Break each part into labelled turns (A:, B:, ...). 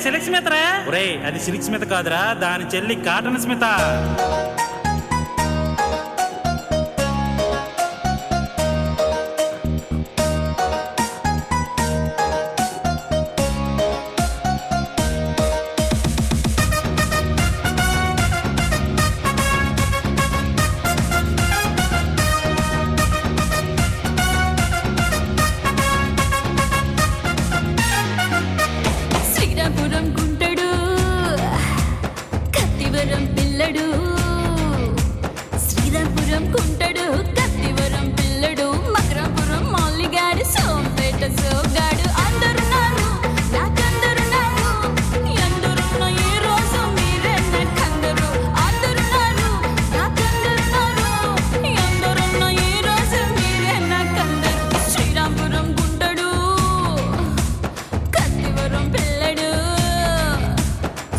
A: Silk Smitha రా. ఒరే అది సిల్క్ స్మిత కాదురా, దాని చెల్లి కాటన్ స్మిత.
B: శ్రీరాంపురం కుంటడు కత్తివరం పిల్లడు మకరాపురం మల్లిగాడు సోంపేట సోగాడు అందరున్నారు నాకందరున్నారు ఎందరున్న ఈ రోజు మీరే నాకందరు అందరున్నారు నాకందరున్నారు ఎందరున్న ఈ రోజు మీరే నాకందరు శ్రీరాంపురం కుంటడు కత్తివరం పిల్లడు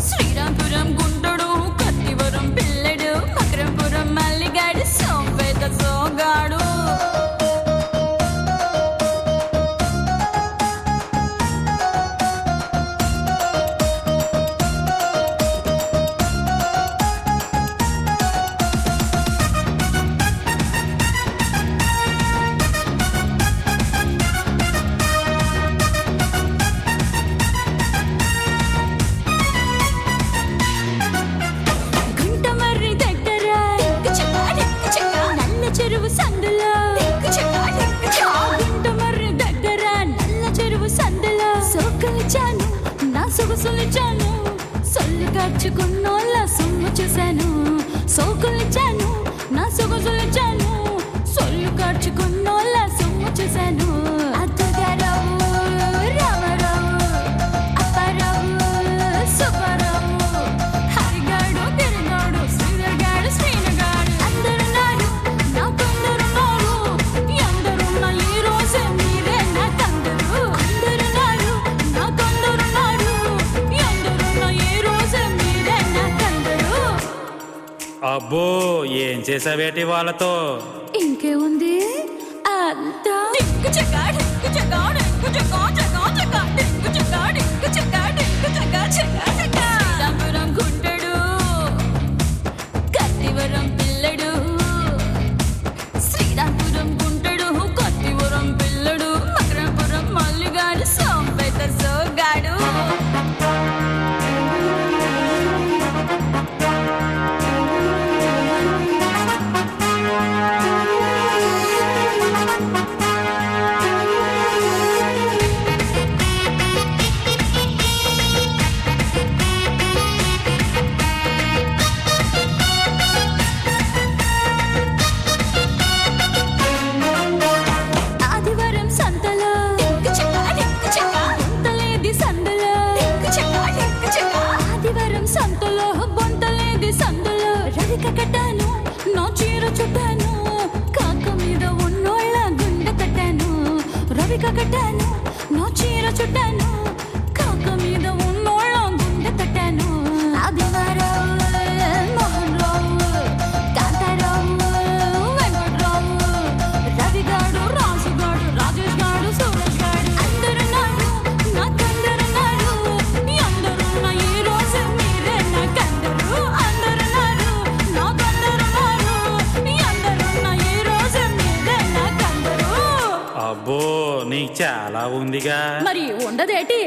B: శ్రీరాంపురం గుంటడు కత్తివరం పిల్లడు మకరంపురం మల్లిగాడు సోంపేట సోగాడు. గుంటమర్రి దగ్గర నల్ల చెరువు సందులో గుంటమర్రి దగ్గర నల్ల చెరువు సందులో సోకలిచాను నా సొగసులిచాను సొల్లు కార్చుకున్నోళ్ళ సొమ్ము చూశాను సోకులిచాను నా సొగసులిచాను సొల్లు కార్చుకున్నోళ్ళ సొమ్ము చూశాను. అత్తగారావు రామారావు అప్పారావు సుబ్బారావు హరిగాడు గిరిగాడు శ్రీధర్గాడు శ్రీనగాడు అందరున్నారు నాకందరున్నారు ఎందరున్న ఈ రోజే మీరే నాకందరు అందరున్నారు నాకందరున్నారు ఎందరున్న ఈ రోజే మీరే నాకందరు.
A: అబ్బో ఏం చేసావేటి వాళ్ళతో?
B: ఇంకే ఉంది అంతా శ్రీరాంపురం గుంటడు కత్తివరం పిల్లడు శ్రీరాంపురం గుంటడు కత్తివరం పిల్లడు మకరాపురం మల్లిగాడు సోంపేట సోగాడు. ఆదివారం సంతలో బొంతలేది సందులో ఆదివారం సంతలో బొంతలేది సందులో రవిక కట్టాను నా చీర చుట్టాను కాక మీద ఉన్నోళ్ళ గుండె కట్టాను రవిక కట్టాను నా చీర చుట్టాను కాక మీద ఉన్నోళ్ళ గుండె కట్టాను. ఆదివారం మోహన్ రావు కాంతారావు వెంకట్రావు రవిగాడు రాజుగాడు రాజేష్ గాడు సురేష్ గాడు అందరున్నారు నాకందరున్నారు ఎందరున్న ఈ రోజు మీరే నాకందరు అందరున్నారు నాకందరున్నారు ఎందరున్న ఈ రోజు మీరే నాకందరు.
A: అబ్బో నీకు చాలా ఉందిగా.
B: మరి ఉండదేటి?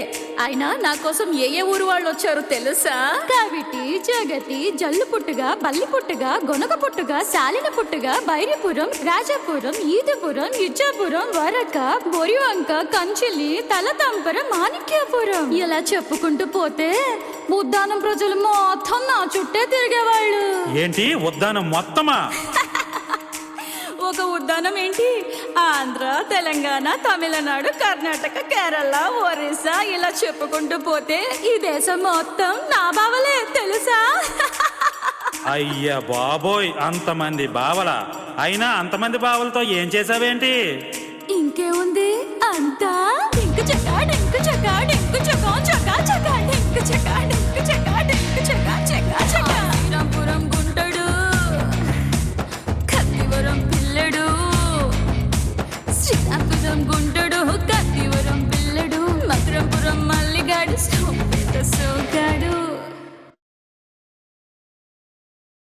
B: అయినా నా కోసం ఏ ఏ ఊరు వాళ్ళు వచ్చారో తెలుసా? కావిటి జగతి జల్లు పుట్టుగా బల్లి పుట్టుగా గొనగ పుట్టుగా శాలిన పుట్టుగా బైరిపురం రాజాపురం ఈదపురం ఇచ్చాపురం వరక బొరివంక కంచిలి తలతంపరం మాణిక్యాపురం ఇలా చెప్పుకుంటూ పోతే ఉద్దానం ప్రజలు మొత్తం నా చుట్టే తిరిగేవాళ్ళు.
A: ఏంటి ఉద్దానం మొత్తమా?
B: ఒక ఉద్దానం ఏంటి, ఆంధ్ర తెలంగాణ తమిళనాడు కర్ణాటక కేరళ ఒరిస్సా ఇలా చెప్పుకుంటూ పోతే ఈ దేశం మొత్తం నా బావలే తెలుసా.
A: అయ్యా బాబోయ్ అంతమంది బావలా? అయినా అంతమంది బావలతో ఏం చేసావేంటి?
B: ఇంకే ఉంది అంతా డింకు చకా డింకు చకా డింకు చకా చకా చకా డింకు చకా డింకు చకా డింకు చకా చకా చకా. శ్రీరాంపురం గుంటడు కత్తివరం పిల్లడు శ్రీరాంపురం గుంటడు